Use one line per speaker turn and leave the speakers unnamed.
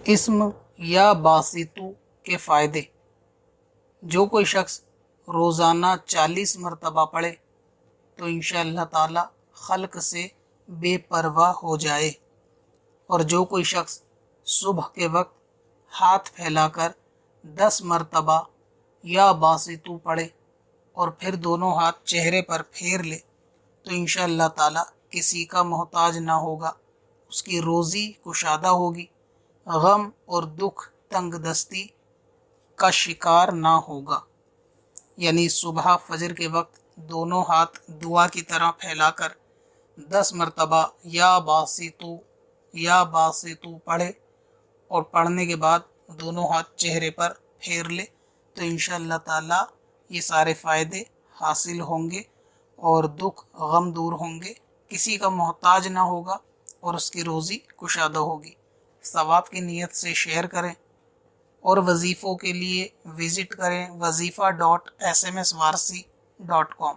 اسم یا باسطو کے فائدے۔ جو کوئی شخص روزانہ 40 مرتبہ پڑھے تو انشاءاللہ تعالی خلق سے بے پرواہ ہو جائے، اور جو کوئی شخص صبح کے وقت ہاتھ پھیلا کر 10 مرتبہ یا باسطو پڑھے اور پھر دونوں ہاتھ چہرے پر پھیر لے تو انشاءاللہ تعالی کسی کا محتاج نہ ہوگا، اس کی روزی کشادہ ہوگی، غم اور دکھ تنگ دستی کا شکار نہ ہوگا۔ یعنی صبح فجر کے وقت دونوں ہاتھ دعا کی طرح پھیلا کر 10 مرتبہ یا باسطو پڑھے اور پڑھنے کے بعد دونوں ہاتھ چہرے پر پھیر لے تو انشاءاللہ تعالی یہ سارے فائدے حاصل ہوں گے اور دکھ غم دور ہوں گے، کسی کا محتاج نہ ہوگا اور اس کی روزی کشادہ ہوگی۔ ثواب کی نیت سے شیئر کریں اور وظیفوں کے لیے وزٹ کریں وظیفہ.smswarsi.com۔